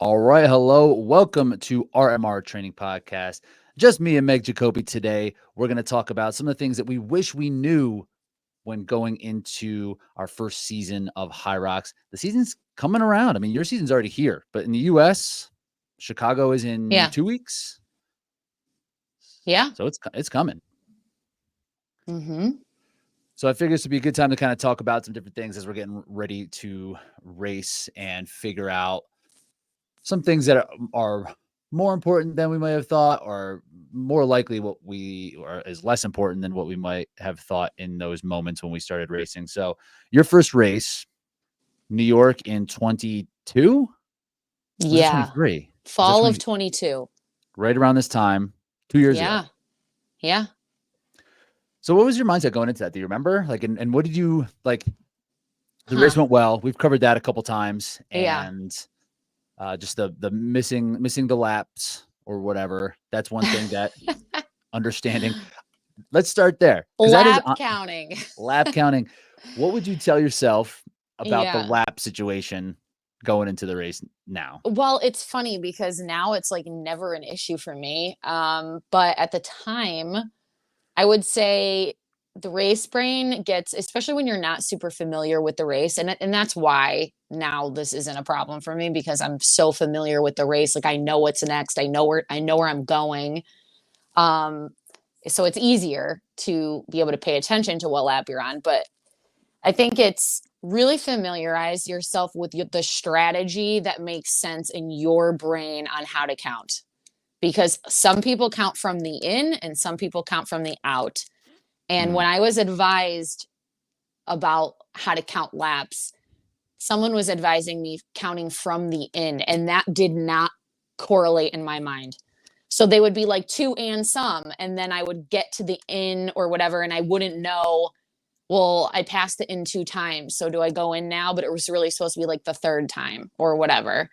All right. Hello. Welcome to RMR Training Podcast. Just me and Meg Jacoby today. We're going to talk about some of the things that we wish we knew when going into our first season of Hyrox. The season's coming around. I mean, your season's already here, but in the US, Chicago is in Yeah. 2 weeks. Yeah. So it's coming. Mm-hmm. So I figured this would be a good time to kind of talk about some different things as we're getting ready to race and figure out some things that are more important than we might have thought, or more likely is less important than what we might have thought in those moments when we started racing. So your first race, New York in 22? Was it Yeah. 23? Fall of 22. Right around this time, 2 years ago. Yeah. So what was your mindset going into that? Do you remember? And what did you like? The race went well. We've covered that a couple times. And just the missing the laps or whatever. That's one thing that understanding. Let's start there. Lap counting. Lap counting. What would you tell yourself about the lap situation going into the race now? Well, it's funny because now it's like never an issue for me. But at the time, I would say the race brain gets, especially when you're not super familiar with the race. And that's why now this isn't a problem for me, because I'm so familiar with the race. Like I know what's next. I know where I'm going. So it's easier to be able to pay attention to what lap you're on. But I think it's really familiarize yourself with the strategy that makes sense in your brain on how to count. Because some people count from the in and some people count from the out. And when I was advised about how to count laps, someone was advising me counting from the in, and that did not correlate in my mind. So they would be like two and some, and then I would get to the in or whatever, and I wouldn't know, well, I passed the in 2 times. So do I go in now? But it was really supposed to be like the 3rd time or whatever.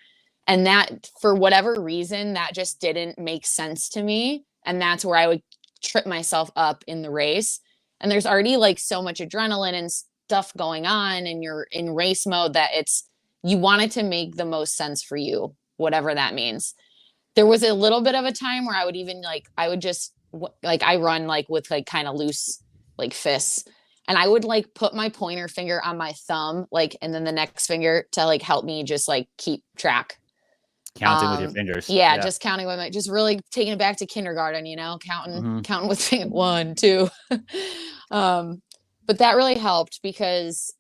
And that, for whatever reason, that just didn't make sense to me. And that's where I would trip myself up in the race. And there's already like so much adrenaline and stuff going on, and you're in race mode that you want it to make the most sense for you, whatever that means. There was a little bit of a time where I would even I run like with like kind of loose like fists. And I would like put my pointer finger on my thumb, like, and then the next finger to like help me just like keep track. Counting with your fingers. Yeah, just counting with just really taking it back to kindergarten, counting with 1, 2. But that really helped because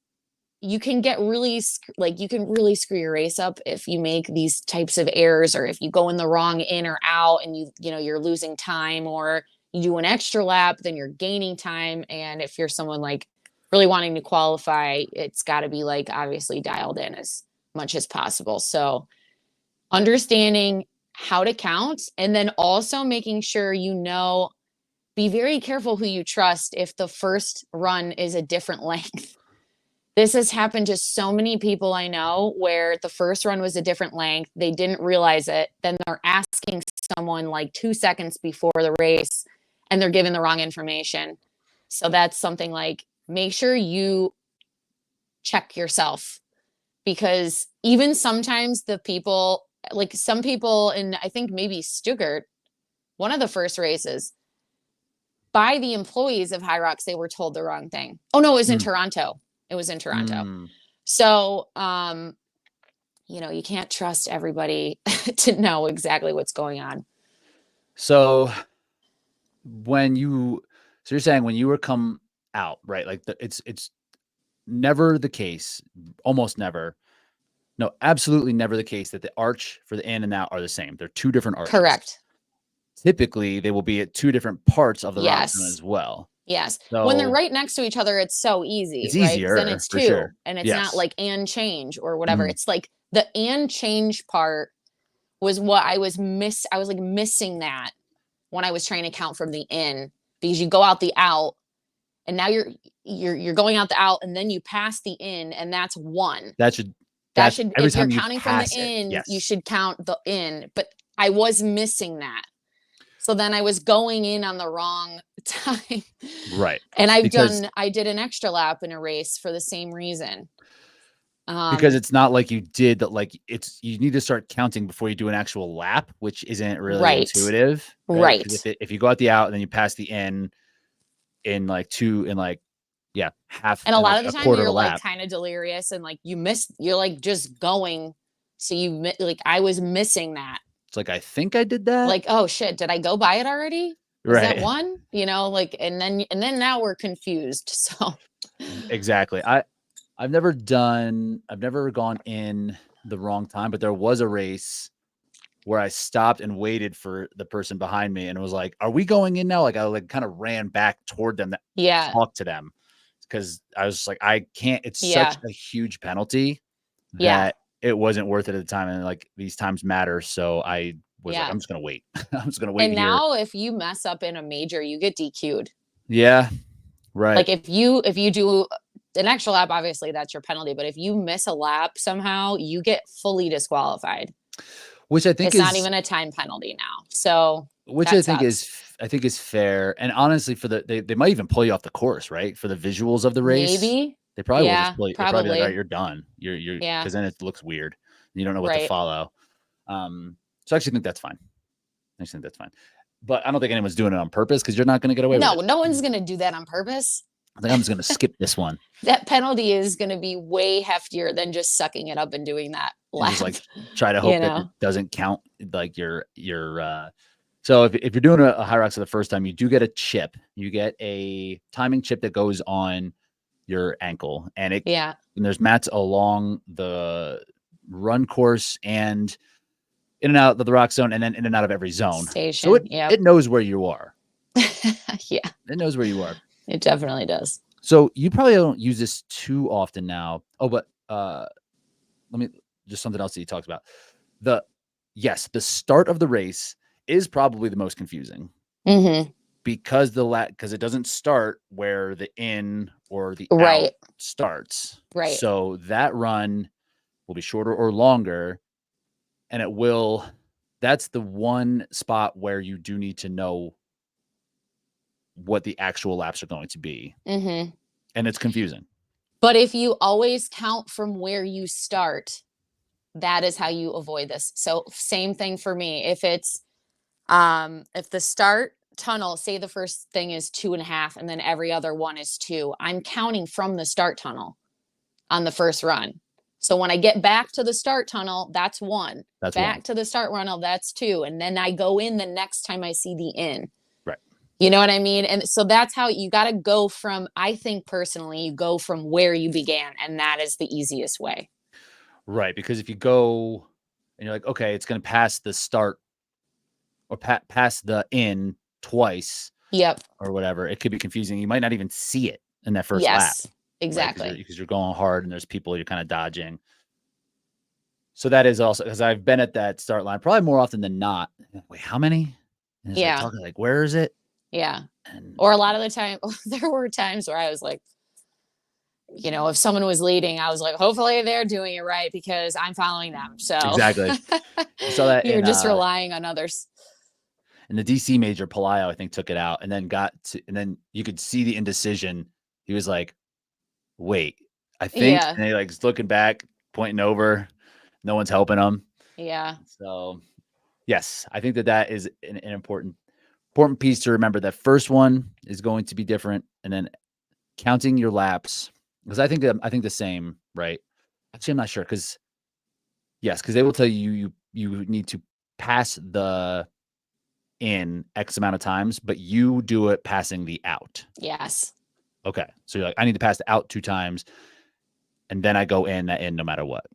you can get really screw your race up if you make these types of errors, or if you go in the wrong in or out and you're losing time, or you do an extra lap, then you're gaining time. And if you're someone like really wanting to qualify, it's got to be like obviously dialed in as much as possible. So understanding how to count, and then also making sure be very careful who you trust if the first run is a different length. This has happened to so many people I know where the first run was a different length. They didn't realize it. Then they're asking someone like 2 seconds before the race, and they're given the wrong information. So that's something like, make sure you check yourself, because even sometimes some people in, I think maybe Stuttgart, one of the first races, by the employees of Hyrox, they were told the wrong thing. Oh no, it was in Toronto. It was in Toronto. So, you can't trust everybody to know exactly what's going on. So you're saying when you were come out, right? Like it's never the case, almost never. No, absolutely never the case that the arch for the in and out are the same. They're 2 different arches. Correct. Typically, they will be at 2 different parts of the route as well. Yes. So when they're right next to each other, it's so easy. It's easier. Then it's 2, sure. And it's not like and change or whatever. It's like the and change part was what I was like missing that when I was trying to count from the in, because you go out the out, and now you're going out the out, and then you pass the in, and that's 1. That should if you're counting from the in, you should count the in. But I was missing that. So then I was going in on the wrong time. Right. And I did an extra lap in a race for the same reason. Because it's not like you did that. Like you need to start counting before you do an actual lap, which isn't really Right. intuitive, right? Right. Because if you go out the out and then you pass the in like half And a and lot like of the a time quarter of you're a like lap. kind of delirious and like you're like just going. So like I was missing that. It's like I think I did that, Like, oh shit, did I go by it already? Is that right? one? Like, and then now we're confused. So Exactly. I've never gone in the wrong time, but there was a race where I stopped and waited for the person behind me and was like, "Are we going in now?" Like I like kind of ran back toward them to yeah, talk to them because I was just like, I can't. It's such yeah, a huge penalty yeah, that it wasn't worth it at the time, and like these times matter. So I was like, yeah. I'm just gonna wait. I'm just gonna wait And here. now if you mess up in a major, you get DQ'd. Yeah, right. Like if you do an extra lap, obviously that's your penalty. But if you miss a lap somehow, you get fully disqualified. Which I think It's not is even a time penalty now. So Which that sucks. I think is fair, and honestly, for they might even pull you off the course, right? For the visuals of the race, Maybe. they probably will just Yeah, pull you. They probably be like, "All right, probably. you're done." You're Yeah. because then it looks weird. You don't know what to Right. follow. So I actually think that's fine. I actually think that's fine, but I don't think anyone's doing it on purpose because you're not going to get away with No, it. no one's gonna do that on purpose. I think I'm just going to skip this one That penalty is gonna be way heftier than just sucking it up and doing that and just lap. like try to You hope that it know? doesn't count. Like your So if you're doing a Hyrox for the first time, you do get a chip. You get a timing chip that goes on your ankle, and Yeah. there's mats along the run course and in and out of the rock zone, and then in and out of every zone. So Station. it Yep. knows where you are. Yeah, It knows where you are. it definitely does. So you probably don't use this too often now. Oh, but let me just something else that you talked about. The the start of the race is probably the most confusing Hmm. because because it doesn't start where the in or the out Right. starts. Right. So that run will be shorter or longer, and that's the one spot where you do need to know what the actual laps are going to be, Hmm. and it's confusing. But if you always count from where you start, that is how you avoid this. So same thing for me. If the start tunnel, say the first thing is 2.5 and then every other one is 2, I'm counting from the start tunnel on the first run. So when I get back to the start tunnel, that's 1. That's one. Back to the start tunnel, that's 2. And then I go in the next time I see the in. Right. You know what I mean? And so that's how you got to go from, I think personally, you go from where you began. And that is the easiest way. Right. Because if you go and you're like, okay, it's going to pass the start or pass the in twice Yep. or whatever, it could be confusing. You might not even see it in that first lap, Yes, right? exactly. Because you're going hard and there's people you're kind of dodging. So that is also because I've been at that start line probably more often than not. Wait, how many? And it's like Yeah. talking like, where is it? Yeah. And Or a lot of the time, there were times where I was like, if someone was leading, I was like, hopefully they're doing it right because I'm following them. So exactly. You saw that you're just relying on others. in the DC major, Pelayo, I think, took it out and then and then you could see the indecision. He was like, wait, I think, Yeah. and he like looking back, pointing over, no one's helping him. Yeah. So yes, I think that is an important piece to remember. That first one is going to be different, and then counting your laps, because I think the same, right? Actually, I'm not sure because they will tell you need to pass the in X amount of times, but you do it passing the out. Yes. Okay, so you're like, I need to pass the out 2 times, and then I go in that in no matter what.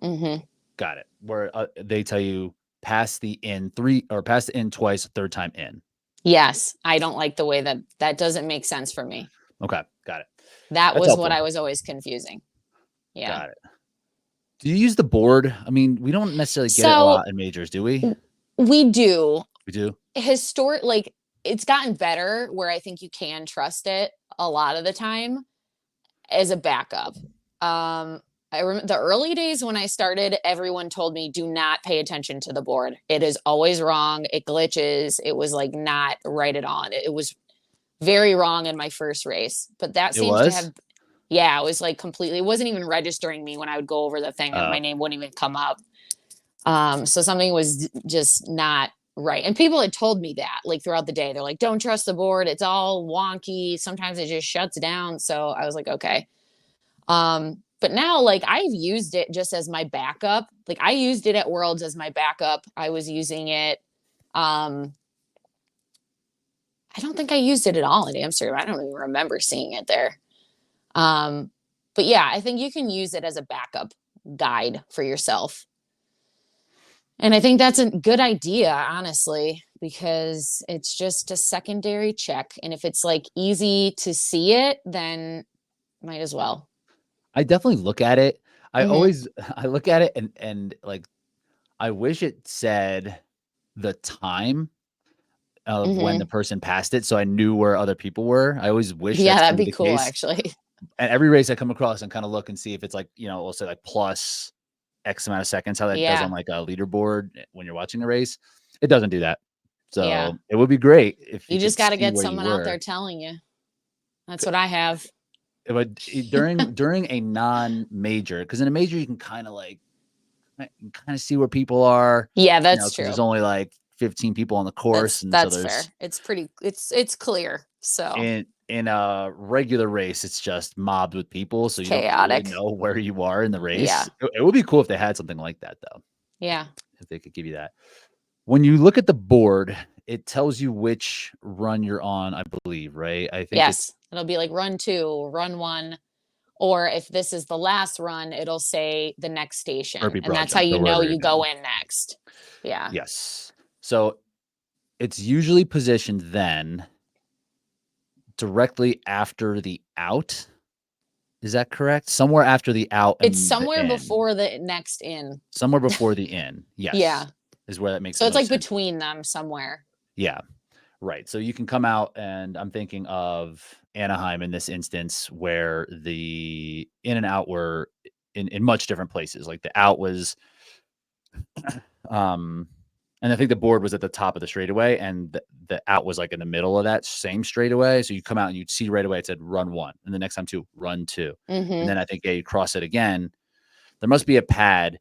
Mm-hmm. Got it. Where they tell you pass the in 3 or pass the in twice, third time in. Yes. I don't like the way that doesn't make sense for me. Okay, got it. That That's was what helpful. I was always confusing. Yeah. Got it. Do you use the board? I mean, we don't necessarily get it a So lot in majors, do we? we do. We do. Like it's gotten better where I think you can trust it a lot of the time as a backup. I remember the early days when I started, everyone told me, do not pay attention to the board. It is always wrong. It glitches. It was like not right at all. It was very wrong in my first race, but that It seems to have, was? Yeah, it was like completely, it wasn't even registering me when I would go over the thing. My Uh, name wouldn't even come up. So something was just not right. And people had told me that like throughout the day. They're like, don't trust the board. It's all wonky. Sometimes it just shuts down. So I was like, okay. But now like I've used it just as my backup. Like I used it at Worlds as my backup. I was using it. Um, I don't think I used it at all in Amsterdam. I don't even remember seeing it there. Um, but yeah, I think you can use it as a backup guide for yourself. And I think that's a good idea, honestly, because it's just a secondary check. And if it's like easy to see it, then might as well. I definitely look at it. I Hmm. always I look at it and like I wish it said the time of when Hmm. the person passed it, so I knew where other people were. I always wish Yeah, that's that'd gonna be be the cool, case. actually. And every race I come across and kind of look and see if it's like, we'll say like plus X amount of seconds, how that does on Yeah. like a leaderboard when you're watching a race. It doesn't do that. Yeah. So it would be great if you You could just got to see get where you someone out were. there telling you. That's what I have. It would during a non-major, because in a major you can kind of like kind of see where people are, Yeah, that's because there's true. only like 15 people on the course, and so That's there's fair. It's pretty, it's clear. So in a regular race, it's just mobbed with people, it's so you don't really chaotic. know where you are in the Yeah. race. It would be cool if they had something like that, though, Yeah. if they could give you that. When you look at the board, it tells you which run you're on, I believe, right? I think it's Yes. It'll be like run two, run one. Or if this is the last run, it'll say the next station. Burpee And Broad that's how Jump, you so know wherever you're you go going. in next. Yeah. Yes. So it's usually positioned then directly after the out. Is that correct? Somewhere after the out It's and the somewhere in. before the next in. Somewhere before the in. Yes. Yeah. Is where that makes So the it's most like sense. between them somewhere. Yeah. Right. So you can come out, and I'm thinking of Anaheim in this instance, where the in and out were in much different places. Like the out was um and I think the board was at the top of the straightaway, and the out was like in the middle of that same straightaway. So you come out and you'd see right away it said run one, and the next time two, run two. And Mm-hmm. then I think you cross it again. There must be a pad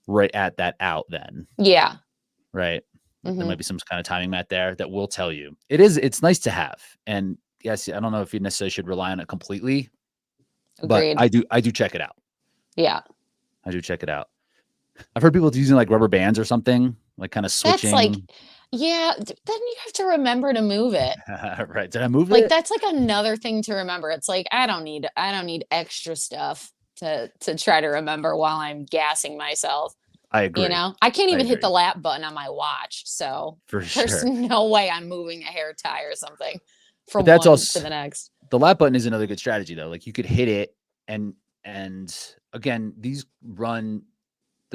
right at that out then, Yeah. right? Like there Mm-hmm. might be some kind of timing mat there that will tell you. It's nice to have. And yes, I don't know if you necessarily should rely on it completely, but Agreed. I do check it out. Yeah. I do check it out. I've heard people using like rubber bands or something, like kind of That's like, switching. yeah. Then you have to remember to move it. Right. Did I move Like it? that's like another thing to remember. It's like I don't need extra stuff to try to remember while I'm gassing myself. I You agree. know, I can't I even hit the agree. lap button on my watch. So For there's sure. no way I'm moving a hair tie or something But from that's one to also the next. the lap button is another good strategy though. Like you could hit it, and again, the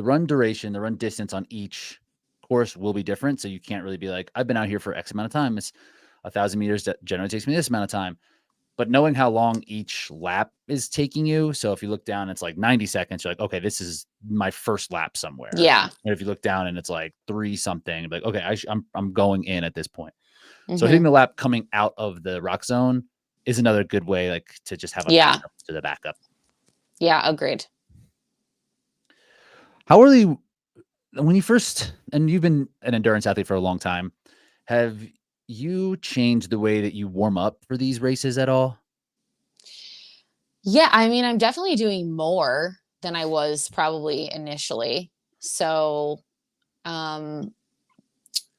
run duration, the run distance on each course will be different. So you can't really be like, I've been out here for X amount of time. It's 1,000 meters that generally takes me this amount of time. But knowing how long each lap is taking you, so if you look down, it's like 90 seconds. You're like, okay, this is my first lap somewhere. Yeah. And if you look down and it's like three something, like, okay, I'm going in at this point. So hitting Hmm. the lap coming out of the rock zone is another good way, like to just have a Yeah. backup to the backup. Yeah. Agreed. How early when you first, and you've been an endurance athlete for a long time, have you changed the way that you warm up for these races at all? Yeah. I mean, I'm definitely doing more than I was probably initially. So, um,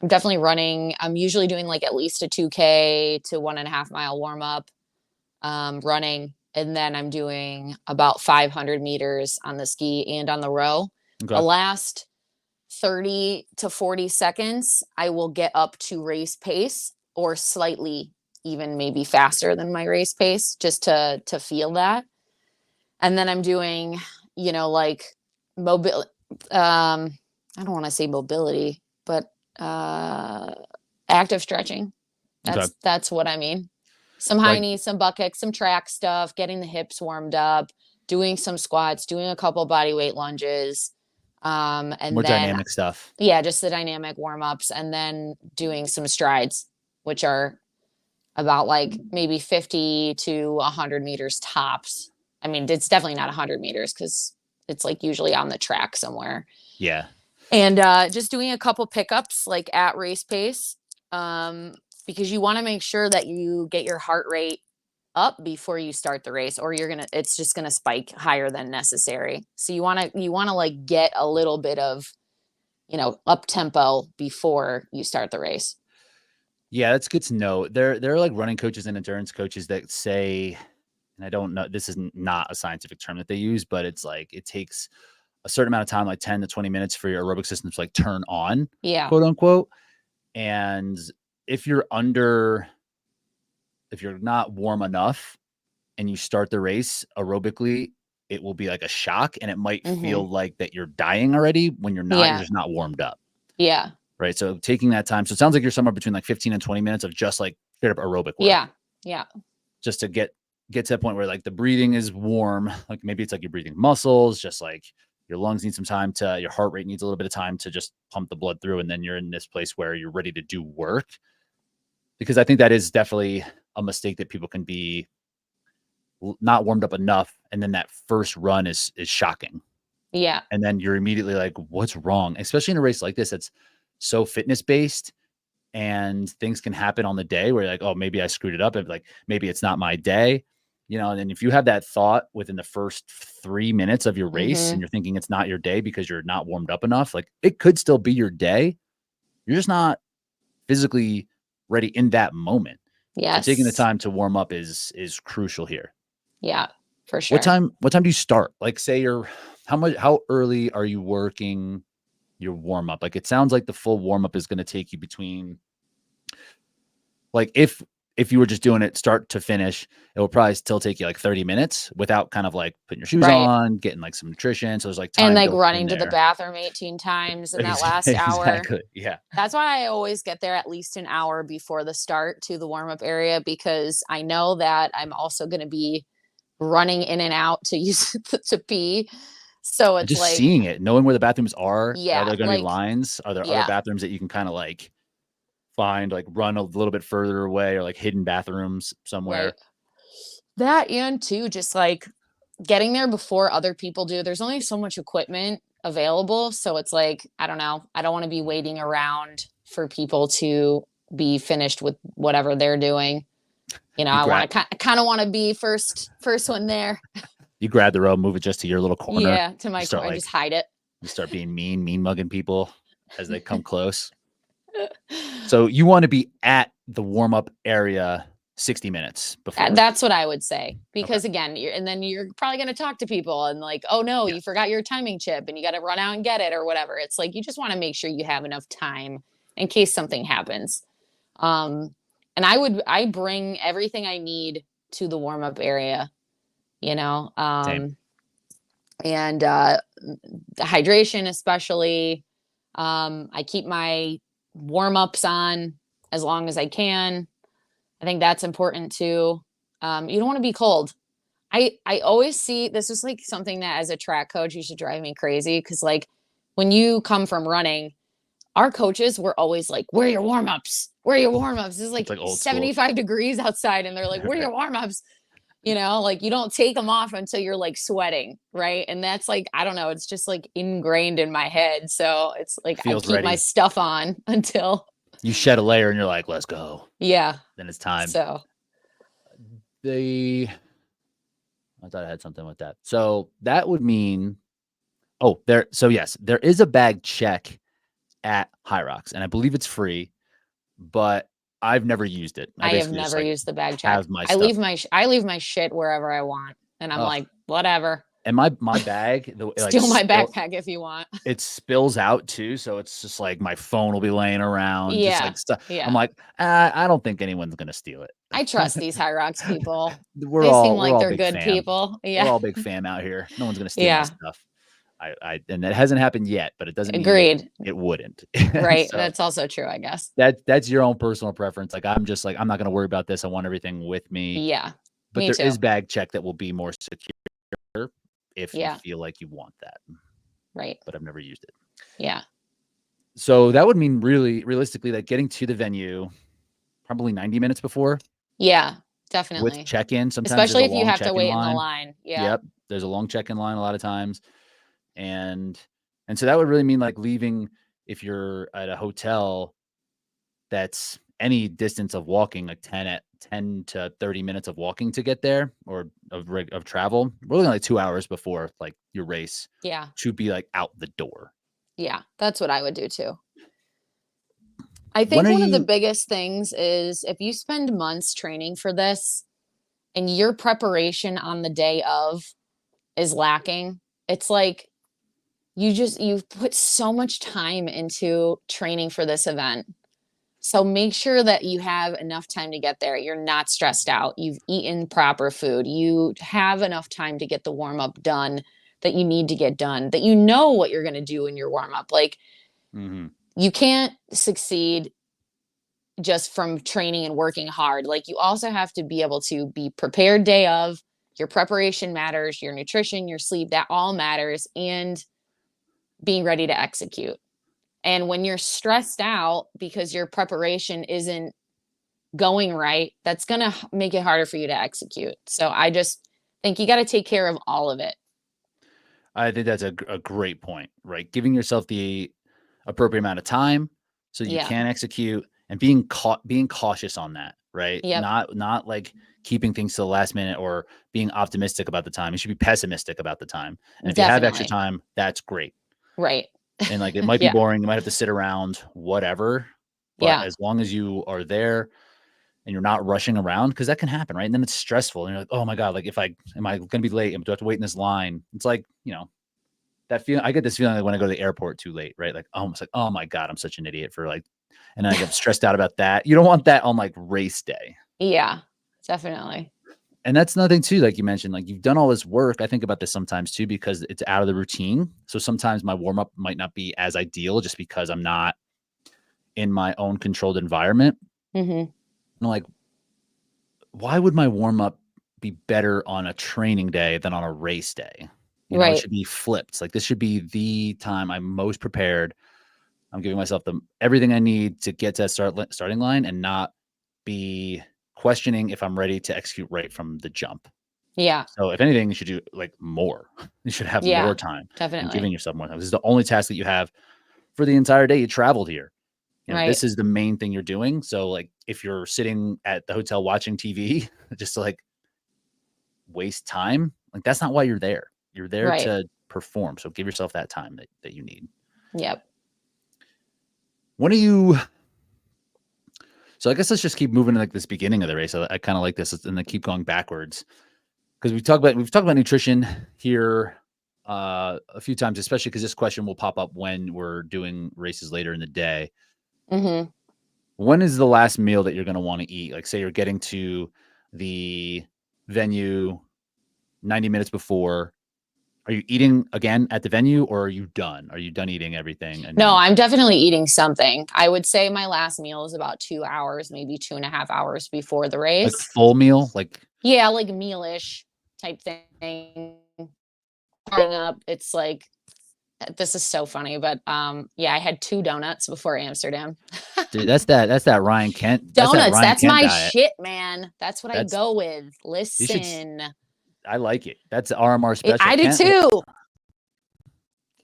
I'm definitely running. I'm usually doing like at least a 2K to 1.5 mile warm up, running. And then I'm doing about 500 meters on the ski and on the row. The Okay. last 30 to 40 seconds, I will get up to race pace or slightly even maybe faster than my race pace just to feel that. And then I'm doing, like mobile I don't want to say mobility, but uh active stretching. Okay. That's what I mean. Some high Like knees, some butt kicks, some track stuff, getting the hips warmed up, doing some squats, doing a couple body weight lunges. more And then dynamic stuff. yeah, just the dynamic warm ups, and then doing some strides, which are about like maybe 50 to 100 meters tops. I mean, it's definitely not 100 meters because it's like usually on the track somewhere. Yeah. And just doing a couple pickups like at race pace, um, because you want to make sure that you get your heart rate up before you start the race, or it's just gonna spike higher than necessary. So you wanna like get a little bit of, up tempo before you start the race. Yeah, that's good to know. There are like running coaches and endurance coaches that say, and I don't know, this is not a scientific term that they use, but it's like it takes a certain amount of time, like 10 to 20 minutes for your aerobic system to like turn on, Yeah. quote unquote. And if you're not warm enough and you start the race aerobically, it will be like a shock and it might Mm-hmm. feel like that you're dying already when you're not, you're Yeah. just not warmed up. Yeah. Right. So taking that time. So it sounds like you're somewhere between like 15 and 20 minutes of just like straight up aerobic work. Yeah. Yeah. Just to get to that point where like the breathing is warm. Like maybe it's like you're breathing muscles, just like your lungs need some time to, your heart rate needs a little bit of time to just pump the blood through. And then you're in this place where you're ready to do work. Because I think that is definitely a mistake that people can be not warmed up enough. And then that first run is shocking. Yeah. And then you're immediately like, what's wrong? Especially in a race like this, that's so fitness based and things can happen on the day where you're like, oh, maybe I screwed it up. And like, maybe it's not my day, and then if you have that thought within the first 3 minutes of your race Mm-hmm. and you're thinking it's not your day because you're not warmed up enough, like it could still be your day. You're just not physically ready in that moment. So taking the Yes. time to warm up is crucial here. Yeah, for What sure. time do you start? Like say how early are you working your warm up? Like it sounds like the full warm up is going to take you between, like if you were just doing it start to finish, it will probably still take you like 30 minutes without kind of like putting your shoes Right. on, getting like some nutrition. So there's like And time like built in running to the there. bathroom 18 times in that last hour. Exactly. Yeah. That's why I always get there at least an hour before the start to the warm up area, because I know that I'm also going to be running in and out to use to pee. So And it's just like, seeing it, knowing where the bathrooms are yeah, there going to be like, lines? Are there other yeah, bathrooms that you can kind of like find, like run a little bit further away or like hidden bathrooms right. somewhere? That and too, just like getting there before other people do. There's only so much equipment available. So it's like, I don't know. I don't want to be waiting around for people to be finished with whatever they're doing. You I grab want to kind of want to be first one there. you grab the rope, move it just to your little corner. Yeah, to You my start corner, just like hide it. you start being mean mugging people as they come close. So you want to be at the warm up area 60 minutes before. That's what I would say. Okay. Because again, you're probably going to talk to people and like, oh no, Yeah. you forgot your timing chip and you got to run out and get it or whatever. It's like you just want to make sure you have enough time in case something happens. Um, and I bring everything I need to the warm up area, you know, Same. and the hydration especially. I keep my warm ups on as long as I can. I think that's important too. You don't want to be cold. I always see this is like something that as a track coach used to drive me crazy because like when you come from running, our coaches were always like, "Where are your warm ups? Where are your warm ups?" This is It's like like old school. 75 degrees outside, and they're like, "Where are Right. your warm ups?" Like you don't take them off until you're like sweating, right? And that's like I don't know, it's just like ingrained in my head. So it's like I Feels keep my ready. stuff on until You shed a layer and you're like, let's go. yeah. Then it's time. So The I thought I had something with that. So that would mean, oh, there. So yes, there is a bag check at Hyrox, and I believe it's free, but I've never used it. I I have basically just never like used the bag check. have my I stuff. leave I leave my shit wherever I want, and I'm Oh, like, whatever. and my bag, Steal my backpack if you want. it spills out too. So it's just like my phone will be laying around, just Yeah, like stuff. I'm yeah. like, I don't think anyone's gonna steal it. I trust these Hyrox people. we're They seem all we're like all they're big good fam. people. We're Yeah, all big fam out here. No one's gonna steal my yeah. stuff. And that hasn't happened yet, but it doesn't mean Agreed. it wouldn't. Right. So That's also true, I guess. that's your own personal preference. Like I'm just like I'm not gonna worry about this. I want everything with me. Yeah. But Me there is too. bag check that will be more secure if you Yeah. feel like you want that. Right. But I've never used it. Yeah. So that would mean really realistically that getting to the venue probably 90 minutes before. Yeah, with definitely. check-in. Sometimes there's Especially a if you long have to check-in wait in the line. line. Yeah. Yep, there's a long check-in line a lot of times, and so that would really mean like leaving if you're at a hotel that's any distance of walking, like 10 to 30 minutes of walking to get there, or of travel, really like 2 hours before like your race Yeah. should be like out the door. Yeah. That's what I would do too. I When think are one of the you biggest things is if you spend months training for this and your preparation on the day of is lacking, it's like you've put so much time into training for this event. So make sure that you have enough time to get there. You're not stressed out. You've eaten proper food. You have enough time to get the warm up done that you need to get done, that you know what you're going to do in your warm up. Like Mhm. you can't succeed just from training and working hard. Like you also have to be able to be prepared day of. Your preparation matters, your nutrition, your sleep, that all matters, and being ready to execute. And when you're stressed out because your preparation isn't going right, that's going to make it harder for you to execute. So I just think you got to take care of all of it. I think that's a great point, right? Giving yourself the appropriate amount of time so you Yeah. can execute, and being cautious on that, right? Yep. Not like keeping things to the last minute or being optimistic about the time. You should be pessimistic about the time. And if you have extra Definitely. time, that's great. Right. And like it might be Yeah. boring, you might have to sit around, whatever. But Yeah. as long as you are there and you're not rushing around, because that can happen, right? And then it's stressful. And you're like, oh my God, like if I am I gonna be late? Do I have to wait in this line? It's like, that feeling. I get this feeling like when I go to the airport too late, right? Like almost like, oh my God, I'm such an idiot for like, and then I get stressed out about that. You don't want that on like race day. Yeah. Definitely. And that's nothing too, like you mentioned, like you've done all this work. I think about this sometimes too, because it's out of the routine. So sometimes my warm up might not be as ideal just because I'm not in my own controlled environment. Hmm. And I'm like, why would my warm up be better on a training day than on a race day? It Right. should be flipped. Like this should be the time I'm most prepared. I'm giving myself everything I need to get to that starting line and not be questioning if I'm ready to execute right from the jump. Yeah. So if anything, you should do like more. You should have more Yeah. time and Definitely. giving yourself more time. This is the only task that you have for the entire day you traveled here. Right. This is the main thing you're doing. So like if you're sitting at the hotel watching TV just to like waste time, like that's not why you're there. You're there Right. to perform. So give yourself that time that you need. Yep. When are you So I guess let's just keep moving to like this beginning of the race. I kind of like this and then keep going backwards because we've talked about nutrition here a few times, especially because this question will pop up when we're doing races later in the day. Hmm. When is the last meal that you're going to want to eat? Like say you're getting to the venue 90 minutes before. Are you eating again at the venue or are you done? Are you done eating everything? And No, then I'm definitely eating something. I would say my last meal is about 2 hours, maybe 2.5 hours before the like race. full meal, like Yeah, like mealish type thing. Starting up, it's like this is so funny, but yeah, I had 2 donuts before Amsterdam. dude, that's that Ryan Kent. That's that Donuts, Ryan that's Kent my diet. shit, man. That's what I That's go with. you should Listen, I like it. That's RMR special. I do Kent, too.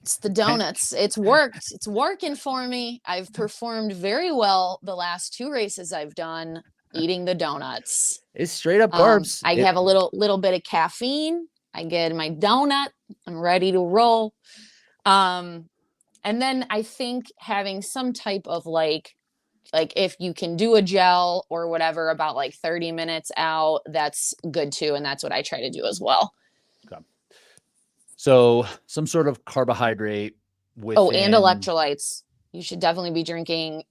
It's the Kent, donuts. It's worked. It's working for me. I've performed very well the last 2 races I've done eating the donuts. it's straight up carbs. I have a little bit of caffeine. I get my donut. I'm ready to roll. Um, and then I think having some type of like if you can do a gel or whatever about like 30 minutes out, that's good too. And that's what I try to do as well. Okay. So some sort of carbohydrate Oh, and within. electrolytes. You should definitely be drinking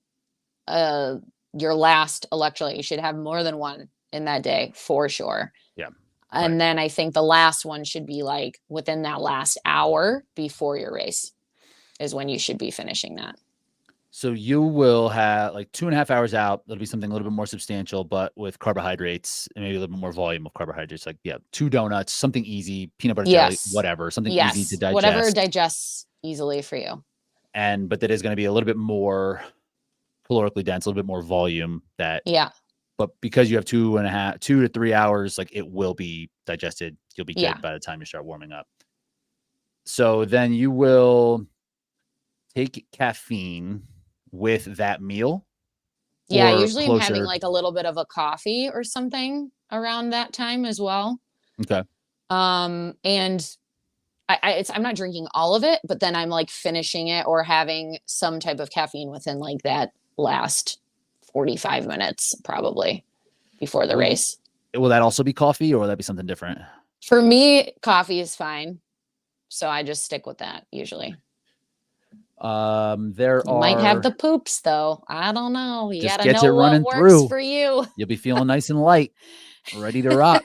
uh your last electrolyte. You should have more than one in that day for sure. Yeah. Right. And then I think the last one should be like within that last hour before your race is when you should be finishing that. So you will have like 2.5 hours out. That'll be something a little bit more substantial, but with carbohydrates and maybe a little bit more volume of carbohydrates. Like, yeah, 2 donuts, something easy, peanut butter jelly, Yes. whatever, something easy to Yes. Whatever digest. digests easily for you. But that is going to be a little bit more calorically dense, a little bit more volume that Yeah. but because you have 2 to 3 hours, like it will be digested. You'll be Yeah. good by the time you start warming up. So then you will take caffeine with that meal Yeah, or usually I'm having closer. like a little bit of a coffee or something around that time as well. Okay. And I'm not drinking all of it, but then I'm like finishing it or having some type of caffeine within like that last 45 minutes probably before the Will, race. will that also be coffee or will that be something different? For me, coffee is fine. So I just stick with that usually. There You might have are the poops though. I don't know. You got just to gets it know what running works through. for you. You'll be feeling nice and light, ready to rock.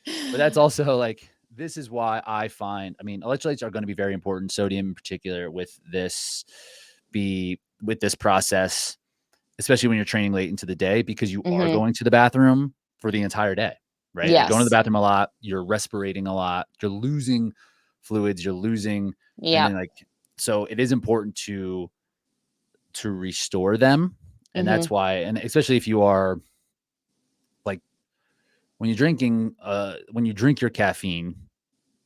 But that's also like, this is why I find, I mean, electrolytes are going to be very important, sodium in particular, with this process, especially when you're training late into the day, because you are Mm-hmm. going to the bathroom for the entire day, right? You're going to the Yes. bathroom a lot, you're respirating a lot, you're losing fluids, you're losing, and Yeah. then like, so it is important to restore them. And Mm-hmm. that's why, and especially if you are like, when you're drinking, when you drink your caffeine,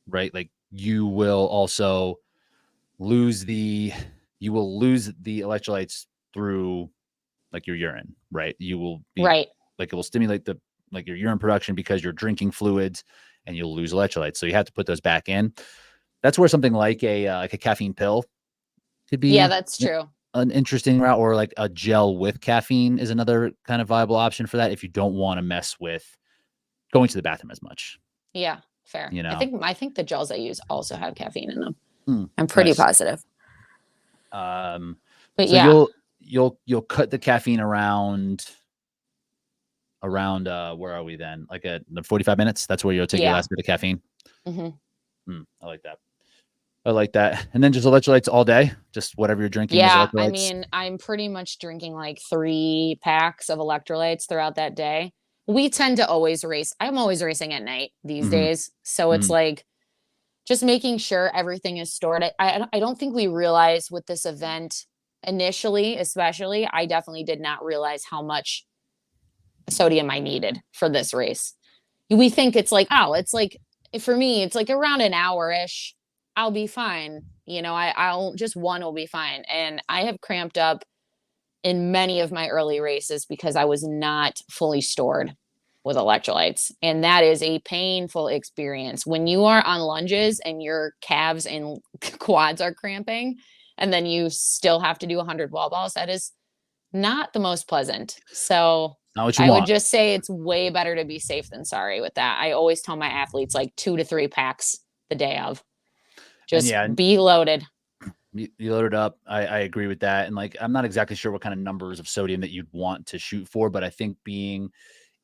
right? Like you will also lose the electrolytes through like your urine, right? You will be Right. like, it will stimulate the like your urine production because you're drinking fluids, and you'll lose electrolytes. So you have to put those back in. That's where something like a caffeine pill could Yeah, be that's true. an interesting route, or like a gel with caffeine is another kind of viable option for that if you don't want to mess with going to the bathroom as much, Yeah, fair. you I know. think I think the gels I use also have caffeine in them. Mm, I'm pretty nice. positive. Um, But so yeah, you'll cut the caffeine around where are we then? Like at the 45 minutes. That's where you'll take your yeah. last bit of caffeine. Hmm. I like that. I like that. And then just electrolytes all day. Just whatever you're drinking is Yeah, I electrolytes. mean, I'm pretty much drinking like 3 packs of electrolytes throughout that day. We tend to always race. I'm always racing at night these Hmm. days. So it's Hmm. like just making sure everything is stored. I don't think we realize with this event initially, especially, I definitely did not realize how much sodium I needed for this race. We think it's like, oh, it's like for me, it's like around an hour ish. I'll be fine. I'll just one will be fine. And I have cramped up in many of my early races because I was not fully stored with electrolytes. And that is a painful experience. When you are on lunges and your calves and quads are cramping, and then you still have to do 100 wall balls, that is not the most pleasant. So Not what you I would want. just say it's way better to be safe than sorry with that. I always tell my athletes like 2 to 3 packs the day of. And Just yeah, be loaded. you load it up. I agree with that. And like, I'm not exactly sure what kind of numbers of sodium that you'd want to shoot for, but I think being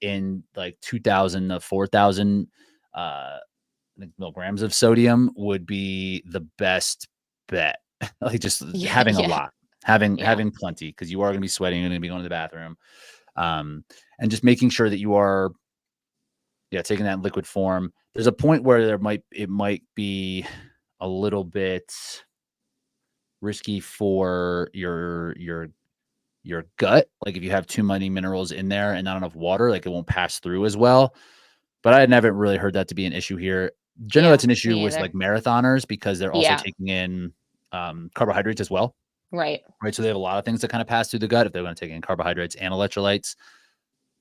in like 2000 to 4000 uh milligrams of sodium would be the best bet. Like just Yeah, having a yeah, lot, having yeah, plenty, because you are going to be sweating, you're going to be going to the bathroom, um, and just making sure that you are, yeah, taking that in liquid form. There's a point where it might be a little bit risky for your gut. Like if you have too many minerals in there and not enough water, like it won't pass through as well. But I never really heard that to be an issue here. Generally, yeah. that's an issue Me with either. like marathoners because they're also Yeah, taking in carbohydrates as well, right. right? So they have a lot of things that kind of pass through the gut. If they're going to take in carbohydrates and electrolytes,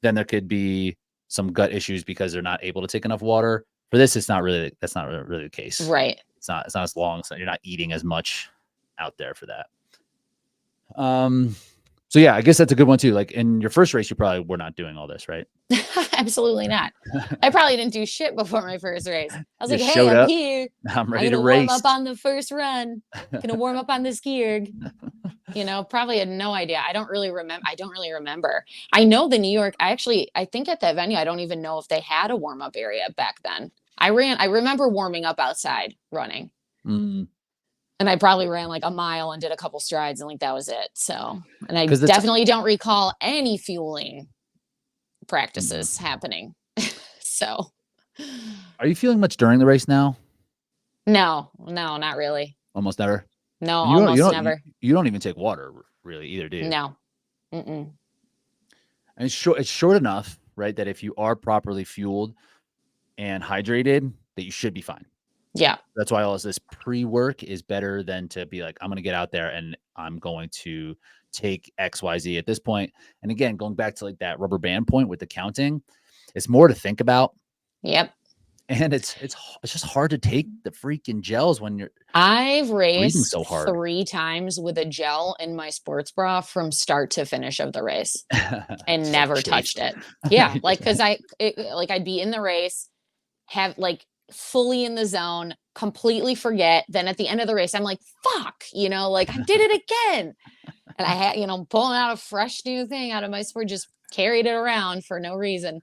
then there could be some gut issues because they're not able to take enough water. For this, that's not really the case. Right. It's not as long, so you're not eating as much out there for that. Um, so yeah, I guess that's a good one too. Like in your first race, you probably were not doing all this, right? Absolutely not. I probably didn't do shit before my first race. I was like, Just hey, showed I'm up. here. I'm I'm ready to gonna warm race. up on the first run. Gonna warm up on this gear. Probably had no idea. I don't really remember. I know the New York, I think at that venue, I don't even know if they had a warm up area back then. I remember warming up outside running. Mm. And I probably ran like a mile and did a couple strides and like that was it. So, and I Because definitely don't recall any fueling Mhm. practices happening. So, Are you feeling much during the race now? no, no, not really. Almost never. No, And you don't almost never. you don't even take water really either, do you? No. Mm-mm. And it's short enough, right, that if you are properly fueled and hydrated, that you should be fine. Yeah. That's why all this pre-work is better than to be like, I'm going to get out there and I'm going to take XYZ at this point. And again, going back to like that rubber band point with the counting, it's more to think about. Yep. And it's just hard to take the freaking gels when you're I've breathing raced so hard. 3 times with a gel in my sports bra from start to finish of the race and Just like never chafed. touched it. Yeah, like, 'cause like, I'd be in the race, have like, fully in the zone, completely forget, then at the end of the race, I'm like, "Fuck," like, "I did it again." And I had, pulling out a fresh new thing out of my sport, just carried it around for no reason.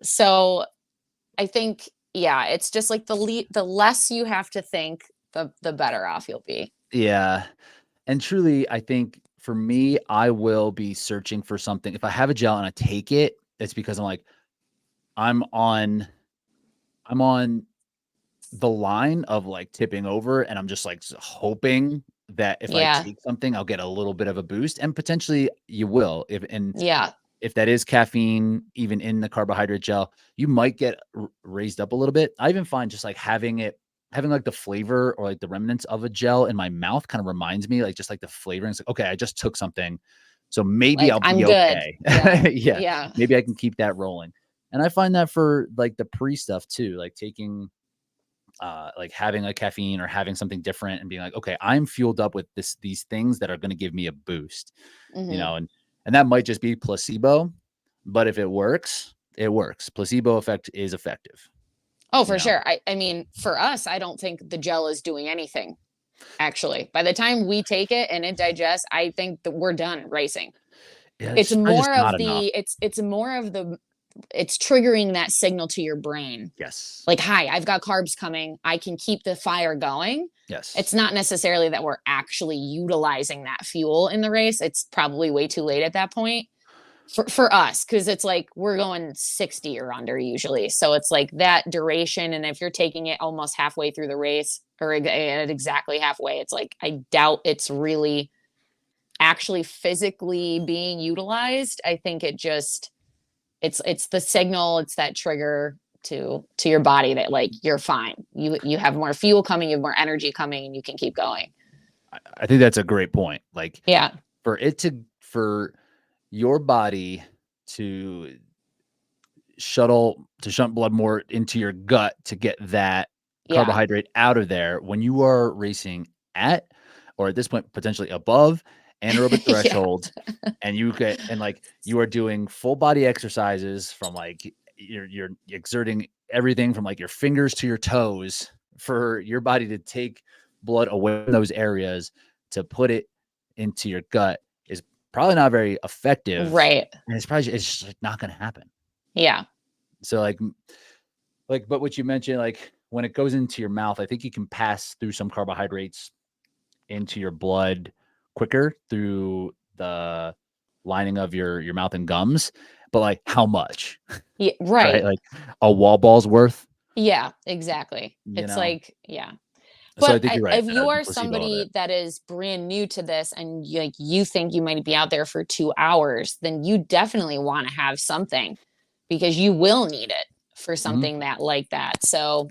So I think, yeah, it's just like the less you have to think, the better off you'll be. Yeah. And truly, I think for me, I will be searching for something. If I have a gel and I take it, it's because I'm like, I'm on I'm on the line of like tipping over, and I'm just like hoping that if I Yeah. take something, I'll get a little bit of a boost, and potentially you will. Yeah. If that is caffeine, even in the carbohydrate gel, you might get raised up a little bit. I even find just like having like the flavor or like the remnants of a gel in my mouth kind of reminds me, like just like the flavor. It's like, okay, I just took something, so maybe Like, I'll I'm be good. okay. Yeah. Yeah, Yeah. maybe I can keep that rolling. And I find that for like the pre stuff too, like taking like having a caffeine or having something different and being like, okay, I'm fueled up with these things that are going to give me a boost, Mhm. and that might just be placebo, but if it works, it works. Placebo effect is effective, Oh, you for know. sure. I mean, for us, I don't think the gel is doing anything, actually. By the time we take it and it digests, I think that we're done racing. Yeah, It's it's probably just more not of enough. it's more of the it's triggering that signal to your brain. Yes. Like, "Hi, I've got carbs coming. I can keep the fire going." Yes. It's not necessarily that we're actually utilizing that fuel in the race. It's probably way too late at that point for us, because it's like we're going 60 or under usually. So it's like that duration. And if you're taking it almost halfway through the race or at exactly halfway, it's like I doubt it's really actually physically being utilized. I think it's the signal, it's that trigger to your body that like you're fine. You have more fuel coming, you have more energy coming, and you can keep going. I think that's a great point. Like Yeah. for your body to shunt blood more into your gut to get that Yeah. carbohydrate out of there when you are racing at, or at this point potentially above anaerobic Yeah. threshold, and like you are doing full body exercises from like you're exerting everything from like your fingers to your toes for your body to take blood away from those areas to put it into your gut is probably not very effective, Right. and it's just like not going to happen. Yeah. So but what you mentioned, like when it goes into your mouth, I think you can pass through some carbohydrates into your blood quicker through the lining of your mouth and gums. But like how much? Yeah. Right? Right. Like a wall ball's worth, Yeah, exactly. you It's know? like, yeah. So I But think you're right. if you The are placebo of it. somebody that is brand new to this and like you think you might be out there for 2 hours, then you definitely want to have something because you will need it for Mhm. something that like that. So,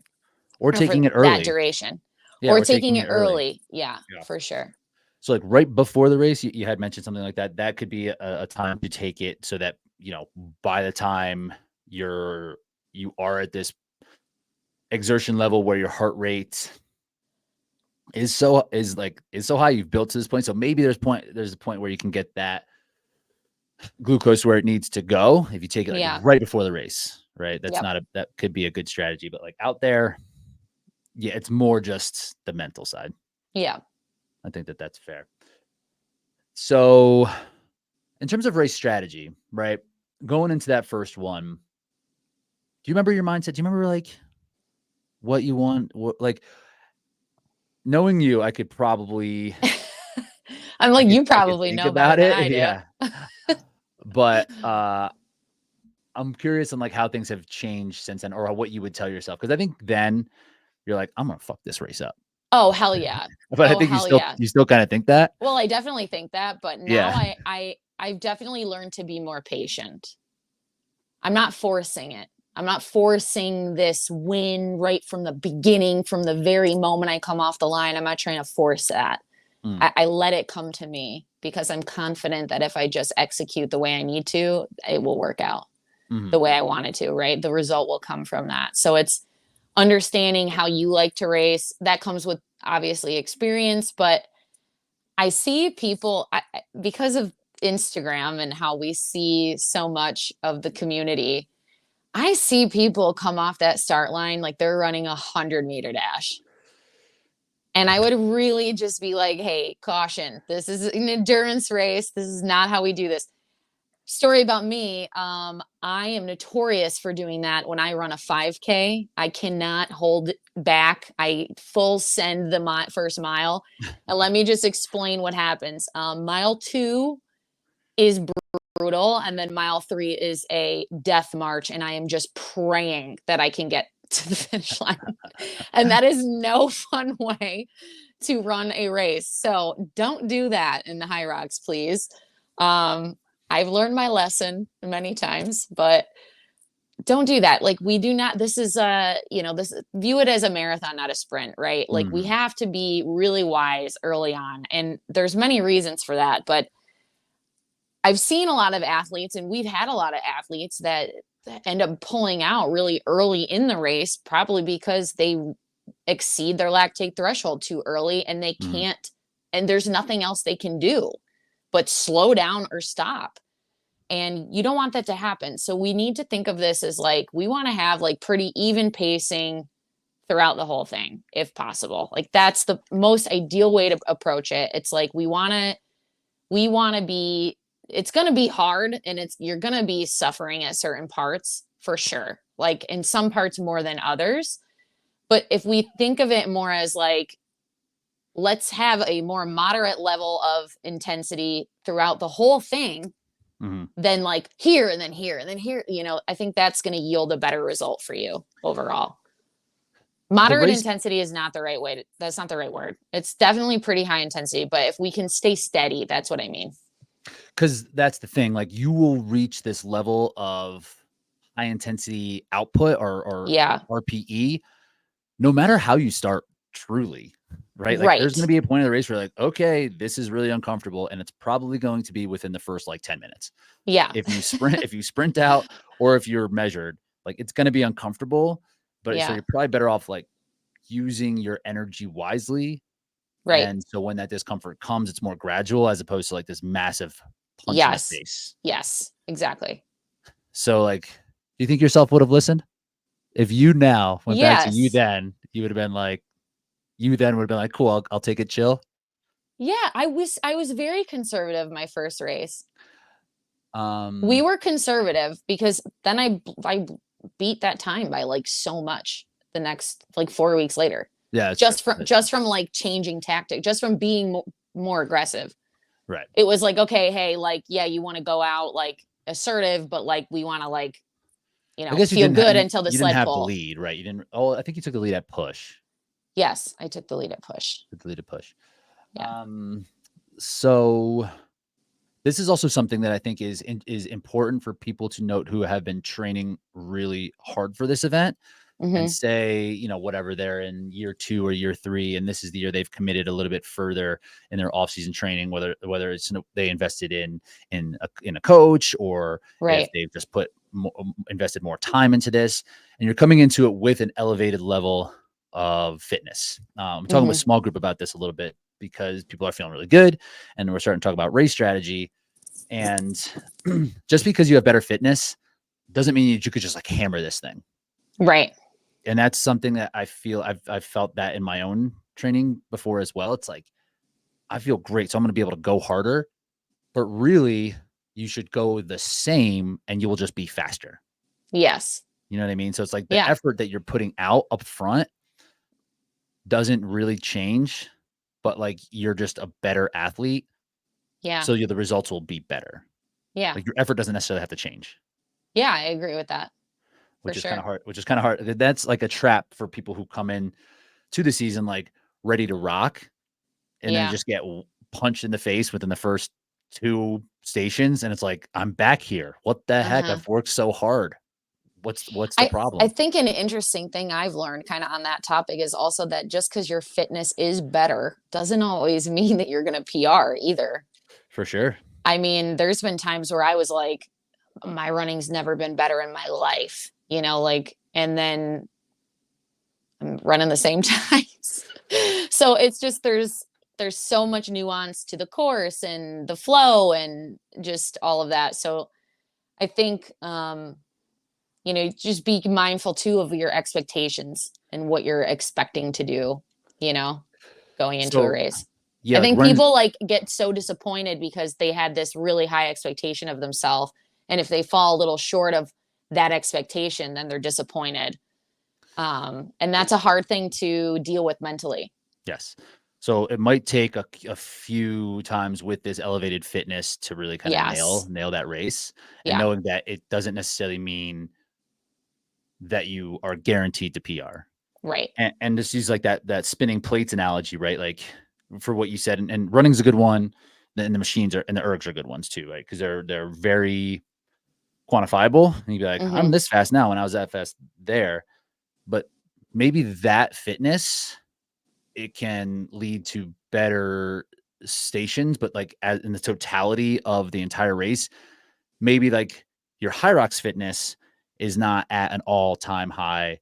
Or or for taking it that early. duration, Yeah, or or taking taking it it early. early. Yeah, Yeah. for sure. So like right before the race, you had mentioned something like that. That could be a time to take it so that, by the time you are at this exertion level where your heart rate is so high, you've built to this point. So maybe there's a point where you can get that glucose where it needs to go if you take it like Yeah. right before the race, right? Yep. That could be a good strategy, but like out there, yeah, it's more just the mental side. Yeah. I think that's fair. So, in terms of race strategy, right? Going into that first one, do you remember your mindset? Do you remember like what you want? Like knowing you, I could probably I'm like, you I could probably think know better about than it. I do. Yeah. But I'm curious on like how things have changed since then, or what you would tell yourself. Because I think then you're like, I'm gonna fuck this race up. Oh, hell yeah. But I Oh, think hell yeah. you still kind of think that. Well, I definitely think that, but now Yeah. I I've definitely learned to be more patient. I'm not forcing it. I'm not forcing this win right from the beginning, from the very moment I come off the line. I'm not trying to force that. Mm, I let it come to me because I'm confident that if I just execute the way I need to, it will work out mhm, the way I want it to, right? The result will come from that. So it's understanding how you like to race. That comes with obviously experience, but I see people because of Instagram and how we see so much of the community. I see people come off that start line like they're running 100-meter dash. And I would really just be like, hey, caution. This is an endurance race. This is not how we do this. Story about me. I am notorious for doing that when I run a 5K. I cannot hold back. I full send the first mile. And let me just explain what happens. Mile 2 is brutal. And then mile 3 is a death march. And I am just praying that I can get to the finish line. And that is no fun way to run a race. So don't do that in the Hyrox, please. Um, I've learned my lesson many times, but don't do that. Like we do not, this is this view it as a marathon, not a sprint, right? Like we mhm, have to be really wise early on. And there's many reasons for that, but I've seen a lot of athletes and we've had a lot of athletes that end up pulling out really early in the race, probably because they exceed their lactate threshold too early and they mhm. can't, and there's nothing else they can do but slow down or stop. And you don't want that to happen. So we need to think of this as like, we want to have like pretty even pacing throughout the whole thing, if possible. Like that's the most ideal way to approach it. It's like, we want to be, it's going to be hard and you're going to be suffering at certain parts for sure. Like in some parts more than others. But if we think of it more as like, let's have a more moderate level of intensity throughout the whole thing, Mhm. then like here and then here and then here, I think that's going to yield a better result for you overall. The Moderate race, intensity is not the right way that's not the right word. It's definitely pretty high intensity, but if we can stay steady, that's what I mean. because that's the thing. Like you will reach this level of high intensity output or Yeah. RPE, no matter how you start. Truly, right? Like there's going to Right. be a point of the race where like, okay, this is really uncomfortable, and it's probably going to be within the first like 10 minutes. Yeah. If you sprint out, or if you're measured, like it's going to be uncomfortable. But so Yeah. you're probably better off like using your energy wisely. Right. And so when that discomfort comes, it's more gradual as opposed to like this massive punch in the Yes. face. Yes. Exactly. So like, do you think yourself would have listened? If you now went back to you Yes. then, you would have been like, you then would have been like, cool, I'll take it chill. Yeah, I was very conservative my first race. We Um, were conservative because then I beat that time by like so much the next like 4 weeks later. yeah, that's true. Just from like changing tactic, just from being more aggressive. Right. It was like, okay, hey, like yeah, you want to go out like assertive, but like we want to like, I guess feel good you, until the you didn't sled have the pull. lead, right? You didn't. Oh, I think you took the lead at push. Yes, I took the lead at push. Took the lead at push. Yeah. So this is also something that I think is important for people to note who have been training really hard for this event and Mhm. say, whatever they're in year 2 or year 3, and this is the year they've committed a little bit further in their off-season training, whether it's they invested in a coach, or if Right. they've just invested more time into this, and you're coming into it with an elevated level of fitness. I'm talking with a Mhm. small group about this a little bit because people are feeling really good, and we're starting to talk about race strategy. And just because you have better fitness doesn't mean you could just like hammer this thing. Right. And that's something that I feel I've felt that in my own training before as well. It's like I feel great, so I'm going to be able to go harder, but really you should go the same and you will just be faster. Yes. You know what I mean? So it's like the Yeah. effort that you're putting out up front doesn't really change, but like you're just a better athlete, Yeah. so the results will be better. Yeah. Like your effort doesn't necessarily have to change. Yeah, I agree with that for Which is kind of sure. hard. Which is kind of hard. That's like a trap for people who come in to the season like ready to rock, and then Yeah. just get punched in the face within the first 2 stations and it's like, I'm back here. What the heck? Uh-huh. I've worked so hard. What's the I problem? think an interesting thing I've learned kind of on that topic is also that just because your fitness is better doesn't always mean that you're going to PR either. For sure. I mean, there's been times where I was like, my running's never been better in my life, like, and then I'm running the same times. So it's just there's so much nuance to the course and the flow and just all of that. So I think just be mindful too of your expectations and what you're expecting to do, you know, going into a So, race. yeah, I like think running people like get so disappointed because they had this really high expectation of themselves. And if they fall a little short of that expectation, then they're disappointed. And that's a hard thing to deal with mentally. yes. So it might take a few times with this elevated fitness to really kinda Yes. nail that race, and Yeah. knowing that it doesn't necessarily mean that you are guaranteed to PR. Right. And just use like that spinning plates analogy, right? Like for what you said, and running's a good one, and the machines are and the ergs are good ones too, right? Because they're very quantifiable. And you'd be like, I'm Hmm. this fast now when I was that fast there. But maybe that fitness, it can lead to better stations, but like as in the totality of the entire race, maybe like your Hyrox fitness is not at an all-time high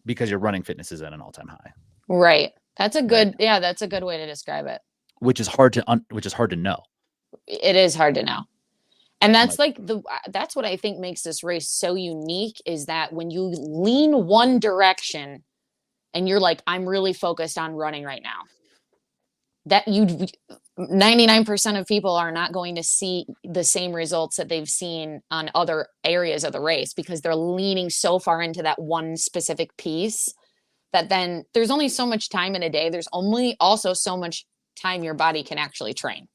because your running fitness is at an all-time high, Right. right? That's a good way to describe it. Which is hard to know. It is hard to know. And that's Like, like that's what I think makes this race so unique is that when you lean one direction and you're like, I'm really focused on running right now, that 99% of people are not going to see the same results that they've seen on other areas of the race because they're leaning so far into that one specific piece that then there's only so much time in a day. There's only also so much time your body can actually train.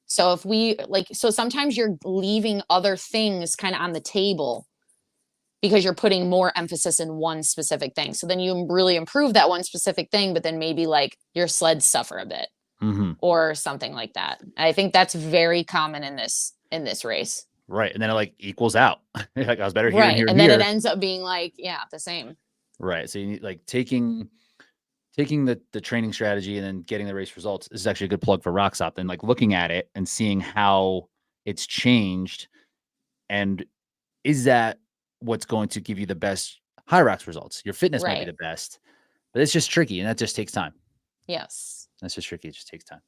So if we like, so sometimes you're leaving other things kind of on the table because you're putting more emphasis in one specific thing. So then you really improve that one specific thing, but then maybe like your sleds suffer a bit mhm, or something like that. I think that's very common in this race. right, and then it, like, equals out. Like, I was better here and Right. here and And then it here. ends up being like, yeah, the same. Right, so you need like, taking the training strategy and then getting the race results is actually a good plug for Rockstop, and, like, looking at it and seeing how it's changed, and is that what's going to give you the best high rocks results? Your fitness might be Right. the best, but it's just tricky, and that just takes time. Yes. That's just tricky, it just takes time.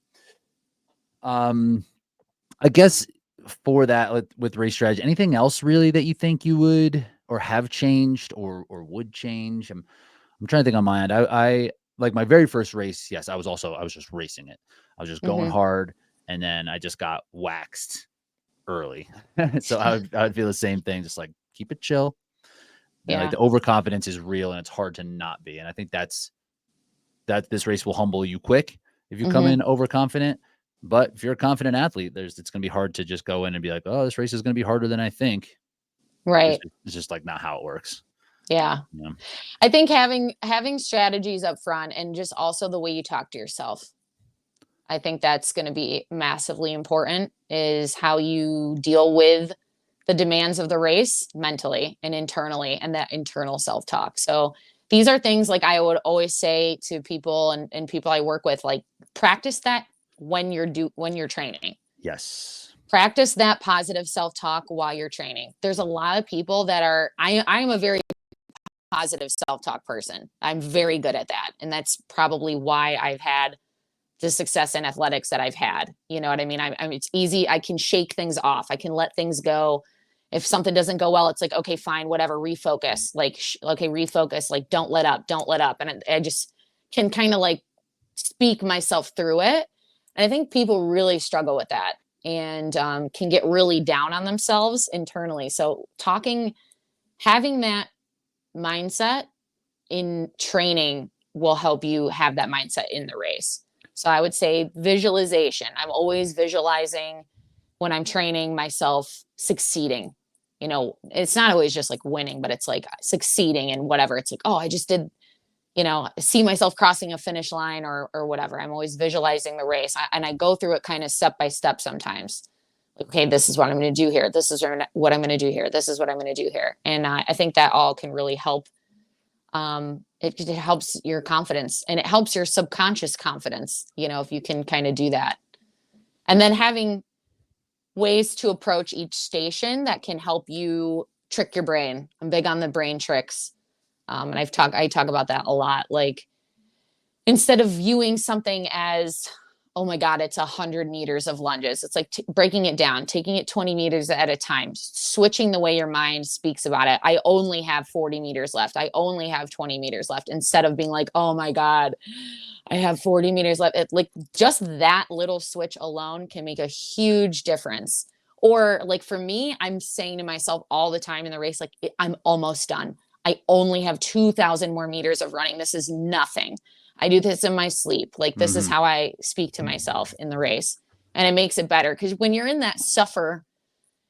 Um, I guess for that with race strategy, anything else really that you think you would or have changed or would change? I'm trying to think on my end. I like my very first race, yes, I was just racing it. I was just going Hmm. hard and then I just got waxed early. So I would feel the same thing, just like keep it chill. And like Yeah. the overconfidence is real and it's hard to not be. And I think that this race will humble you quick if you come Hmm. in overconfident. But if you're a confident athlete, it's gonna be hard to just go in and be like, oh, this race is gonna be harder than I think. Right. It's just like not how it works. Yeah. You know? I think having strategies up front and just also the way you talk to yourself. I think that's going to be massively important is how you deal with the demands of the race mentally and internally and that internal self-talk. So these are things like I would always say to people and people I work with, like practice that when you're training. Yes. Practice that positive self-talk while you're training. There's a lot of people that are I'm a very positive self-talk person. I'm very good at that. And that's probably why I've had the success in athletics that I've had. You know what I mean? It's easy. I can shake things off. I can let things go. If something doesn't go well, it's like, okay, fine, whatever, refocus. Like, okay, refocus. Like, don't let up, don't let up. And I just can kind of like speak myself through it. And I think people really struggle with that and can get really down on themselves internally. So, having that mindset in training will help you have that mindset in the race. So I would say visualization. I'm always visualizing when I'm training myself succeeding. It's not always just like winning, but it's like succeeding and whatever. It's like, oh, I just did, see myself crossing a finish line or whatever. I'm always visualizing the race, and I go through it kind of step by step sometimes. Okay, this is what I'm going to do here. This is what I'm going to do here. This is what I'm going to do here. And I think that all can really help. It helps your confidence, and it helps your subconscious confidence, if you can kind of do that. And then having ways to approach each station that can help you trick your brain. I'm big on the brain tricks. And I talk about that a lot. Like, instead of viewing something as, oh my God, it's 100 meters of lunges. It's like breaking it down, taking it 20 meters at a time, switching the way your mind speaks about it. I only have 40 meters left. I only have 20 meters left, instead of being like, oh my God, I have 40 meters left. Like, just that little switch alone can make a huge difference. Or like for me, I'm saying to myself all the time in the race, like, I'm almost done. I only have 2,000 more meters of running. This is nothing. I do this in my sleep. Like, this is how I speak to myself in the race. And it makes it better, because when you're in that suffer,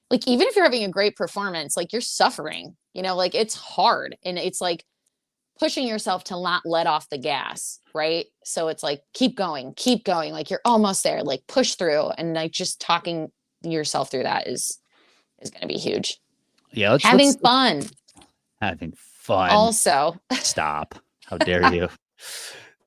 like, even if you're having a great performance, like, you're suffering, like, it's hard. And it's like pushing yourself to not let off the gas. Right. So it's like, keep going, like, you're almost there, like, push through. And like, just talking yourself through that is going to be huge. Yeah. Having fun. Having fun. Also. Stop. How dare you?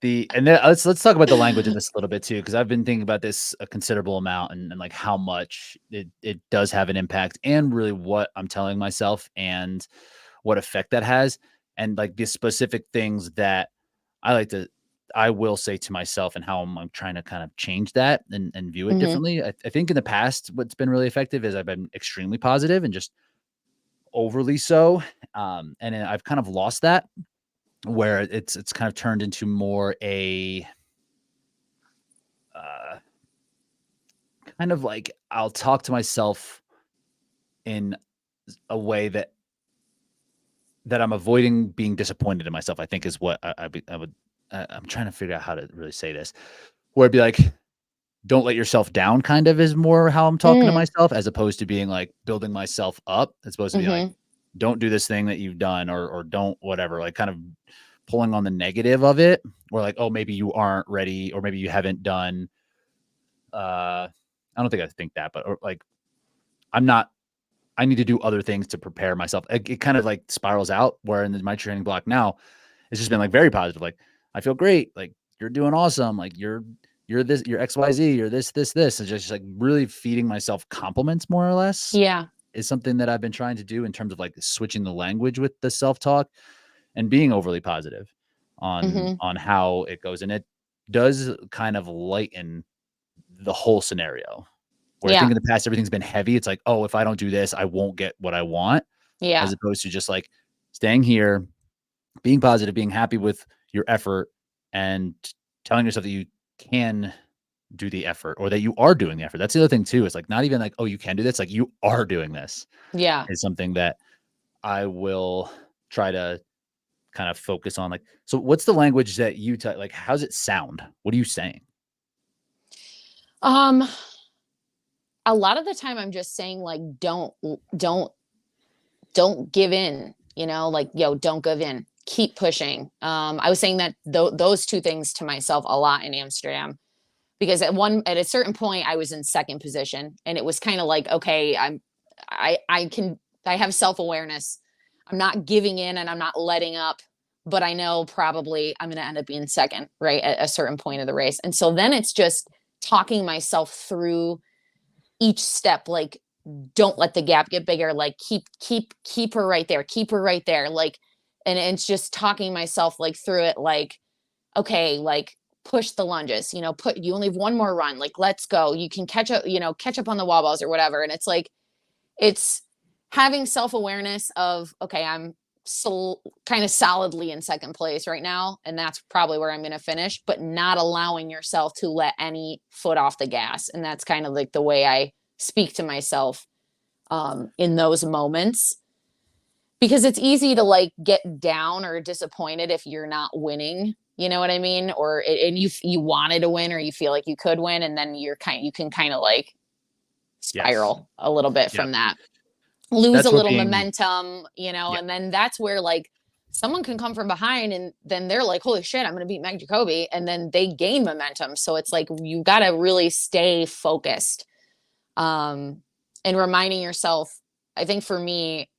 And then let's talk about the language in this a little bit too, because I've been thinking about this a considerable amount, and like how much it does have an impact, and really what I'm telling myself and what effect that has, and like the specific things that I will say to myself, and how I'm trying to kind of change that and view it differently. I think in the past, what's been really effective is I've been extremely positive and just overly so. And I've kind of lost that, where it's kind of turned into more a kind of like, I'll talk to myself in a way that I'm avoiding being disappointed in myself, I think is what I'm trying to figure out how to really say this, where it'd be like, don't let yourself down, kind of, is more how I'm talking to myself, as opposed to being like building myself up. It's supposed to be like, don't do this thing that you've done, or don't whatever, like kind of pulling on the negative of it, or like, oh, maybe you aren't ready, or maybe you haven't done, I don't think I think that, but, or like, I need to do other things to prepare myself. It kind of like spirals out, where in my training block now, it's just been like very positive. Like, I feel great. Like, you're doing awesome. Like, you're this, you're XYZ, you're this. And just like really feeding myself compliments, more or less. Yeah. Is something that I've been trying to do in terms of like switching the language with the self-talk and being overly positive on how it goes. And it does kind of lighten the whole scenario, where I think in the past, everything's been heavy. It's like, oh, if I don't do this, I won't get what I want. Yeah. As opposed to just like staying here, being positive, being happy with your effort, and telling yourself that you can do the effort, or that you are doing the effort. That's the other thing too. It's like, not even like, oh, you can do this. Like, you are doing this. Yeah. Is something that I will try to kind of focus on. Like, so what's the language that you like, how's it sound? What are you saying? A lot of the time I'm just saying, like, don't give in, like, yo, don't give in, keep pushing. I was saying that those two things to myself a lot in Amsterdam, because at a certain point I was in second position, and it was kind of like, okay, I have self-awareness. I'm not giving in and I'm not letting up, but I know probably I'm going to end up being second, right, at a certain point of the race. And so then it's just talking myself through each step, like, don't let the gap get bigger, like, keep her right there, like, and it's just talking myself, like, through it, like, okay, like, push the lunges, you only have one more run, like, let's go, you can catch up on the wall balls or whatever. And it's like, it's having self-awareness of, okay, I'm kind of solidly in second place right now, and that's probably where I'm going to finish, but not allowing yourself to let any foot off the gas. And that's kind of like the way I speak to myself in those moments, because it's easy to like get down or disappointed if you're not winning, you know what I mean? And you wanted to win, or you feel like you could win, and then you can kind of like spiral a little bit from that, lose That's a where little momentum, and then that's where, like, someone can come from behind and then they're like, holy shit, I'm going to beat Meg Jacoby. And then they gain momentum. So it's like, you got to really stay focused. And reminding yourself, I think for me,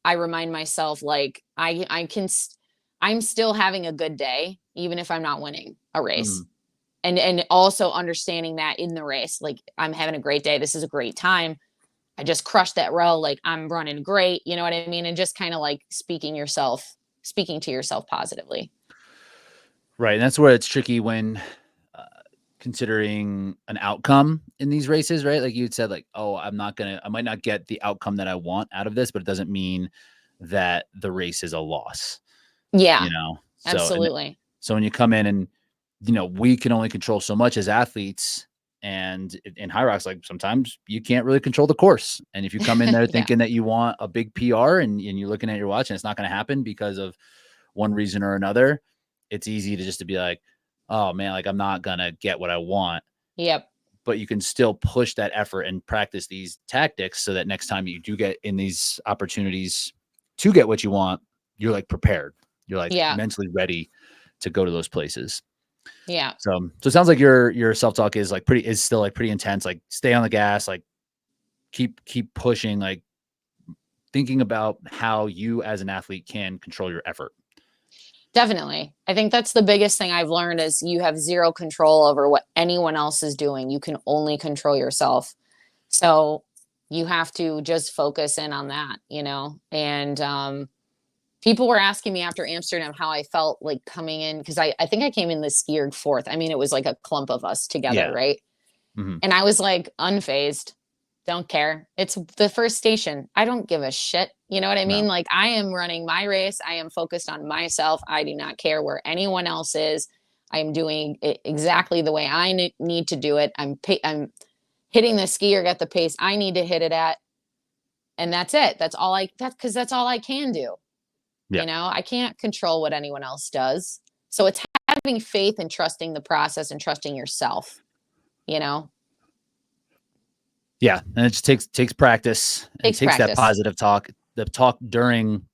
I remind myself like I'm still having a good day, even if I'm not winning a race. Mhm. And also understanding that in the race, like I'm having a great day. This is a great time. I just crushed that row. Like I'm running great. You know what I mean? And just kind of like speaking to yourself positively. Right. And that's where it's tricky when uh, considering an outcome in these races, right? Like you had said, like, oh, I might not get the outcome that I want out of this, but it doesn't mean that the race is a loss, Yeah, you know? absolutely. So when you come in and, we can only control so much as athletes. And in Hyrox, like sometimes you can't really control the course. And if you come in there Yeah. thinking that you want a big PR and you're looking at your watch and it's not going to happen because of one reason or another, it's easy to just to be like, oh man, like I'm not going to get what I want. Yep. But you can still push that effort and practice these tactics so that next time you do get in these opportunities to get what you want, you're like prepared. You're like Yeah. mentally ready to go to those places. Yeah. So it sounds like your self-talk is still like pretty intense. Like stay on the gas, like keep pushing, like thinking about how you as an athlete can control your effort. Definitely. I think that's the biggest thing I've learned is you have zero control over what anyone else is doing. You can only control yourself. So you have to just focus in on that, And people were asking me after Amsterdam how I felt like coming in because I think I came in the skier fourth. I mean, it was like a clump of us together, Yeah. right? Mhm. And I was like unfazed. Don't care. It's the first station. I don't give a shit. You know what I mean? No. Like I am running my race. I am focused on myself. I do not care where anyone else is. I am doing it exactly the way I need to do it. I'm hitting the skier at the pace I need to hit it at, and that's it. That's all I can do. Yeah. I can't control what anyone else does. So it's having faith and trusting the process and trusting yourself. You know, Yeah. And it just takes practice and takes takes that practice. positive talk. The talk during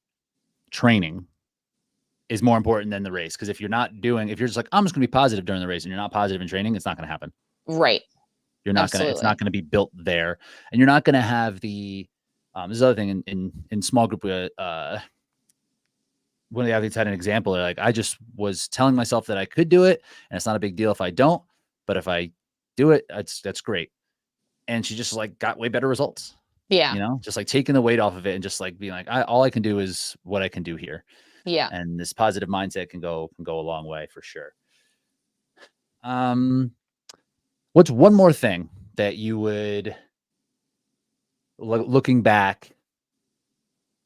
training is more important than the race. Because if you're just like, I'm just gonna be positive during the race and you're not positive in training, it's not gonna happen. Right. It's not Absolutely. gonna be built there. And you're not gonna have the this is the other thing in small group one of the athletes had an example. They're like, I just was telling myself that I could do it, and it's not a big deal if I don't. But if I do it, that's great. And she just like got way better results. Yeah. Just like taking the weight off of it and just like being like, all I can do is what I can do here. Yeah. And this positive mindset can go a long way for sure. Um, what's one more thing that you would looking back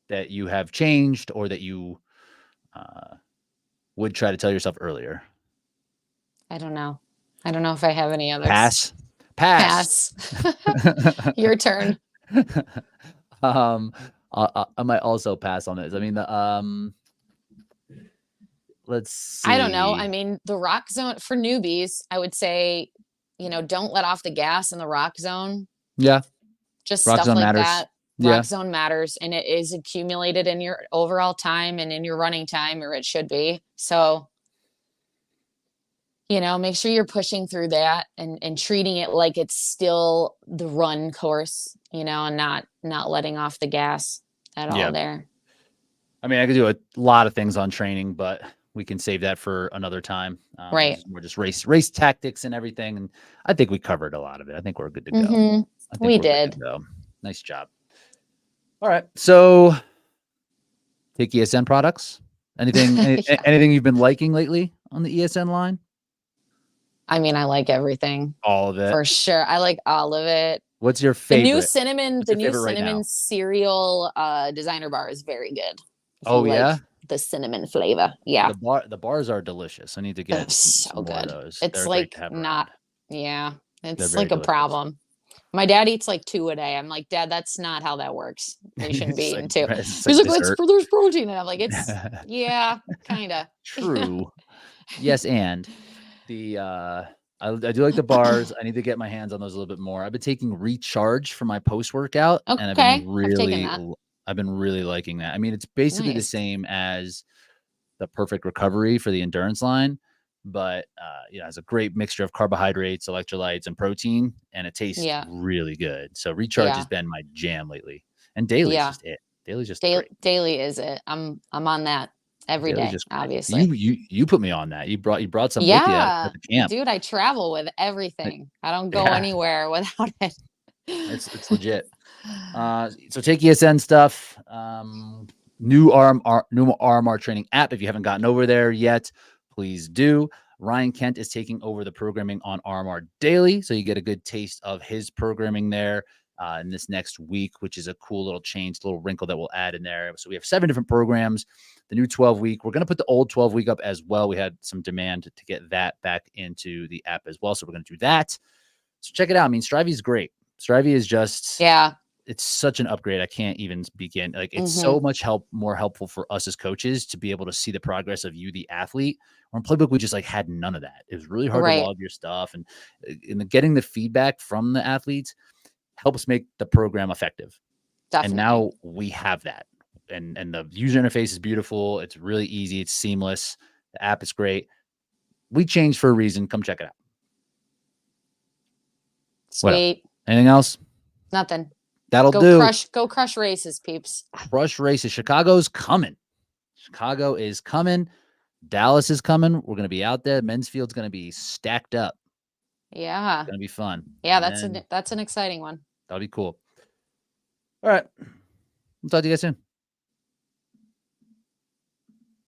that you have changed or that you uh, would try to tell yourself earlier? I don't know. I don't know if I have any others. Pass. Pass. Pass. Your turn. um, I might also pass on this. I mean, let's I don't know. see. I mean, the rock zone for newbies, I would say, don't let off the gas in the rock zone. Yeah, Just rock stuff zone like matters. that. Yeah, Rock zone matters and it is accumulated in your overall time and in your running time, or it should be. So, make sure you're pushing through that and treating it like it's still the run course, and not letting off the gas at all yeah. there. I mean, I could do a lot of things on training, but we can save that for another time. Right. More just race tactics and everything, and I think we covered a lot of it. I think we're good to go. Mm-hmm. I think We we're good to did. go. Nice job. All right, so take ESN products. Yeah. Anything you've been liking lately on the ESN line? I mean, I like everything All of it. for sure. I like all of it. What's your The new favorite? cinnamon, What's the your new favorite right cinnamon now? cereal designer bar is very good. If you Oh like yeah, the cinnamon flavor. Yeah. the bars are delicious. I need to get So some more of good. those. It's They're great like to have not, around. yeah, They're it's very like a delicious. problem. My dad eats like 2 a day. I'm like, Dad, that's not how that works. You shouldn't be It's like eating 2. it's He's like like, let's dessert. there's protein. And I'm like, yeah, kind of. True. Yes, and the I do like the bars. I need to get my hands on those a little bit more. I've been taking Recharge for my post workout, and Okay. I've taken I've been really liking that. I mean, it's basically the Nice. same as the Perfect Recovery for the endurance line, but you know, it's a great mixture of carbohydrates, electrolytes, and protein, and it tastes Yeah. really good. So Recharge has Yeah. been my jam lately, and Daily is Yeah. just it. Daily's just great. Daily is it. I'm on that every Daily's day, just great. obviously. You put me on that. You brought some with you at Yeah. the camp. Dude, I travel with Like, everything. I don't go yeah, anywhere without it. it's legit. So take ESN stuff. New RMR training app. If you haven't gotten over there yet, please do. Ryan Kent is taking over the programming on RMR Daily, so you get a good taste of his programming there in this next week, which is a cool little change, little wrinkle that we'll add in there. So we have 7 different programs. The new 12-week. We're going to put the old 12-week up as well. We had some demand to get that back into the app as well, so we're going to do that. So check it out. I mean, Strivey is great. Strivey is just Yeah. it's such an upgrade. I can't even begin. Like, it's Mhm. so much more helpful for us as coaches to be able to see the progress of you, the athlete. On Playbook, we just like had none of that. It was really hard to Right. log your stuff, and getting the feedback from the athletes helps make the program effective. And Definitely. now we have that, and the user interface is beautiful. It's really easy. It's seamless. The app is great. We changed for a reason. Come check it out. What else? Sweet. Anything else? Nothing. That'll do. Go crush races, peeps. Crush races. Chicago's coming. Chicago is coming. Dallas is coming. We're going to be out there. Men's field's going to be stacked up. It's Yeah. going to be fun. Yeah, And then that's an exciting one. that'll be cool. All right. We'll talk to you guys soon.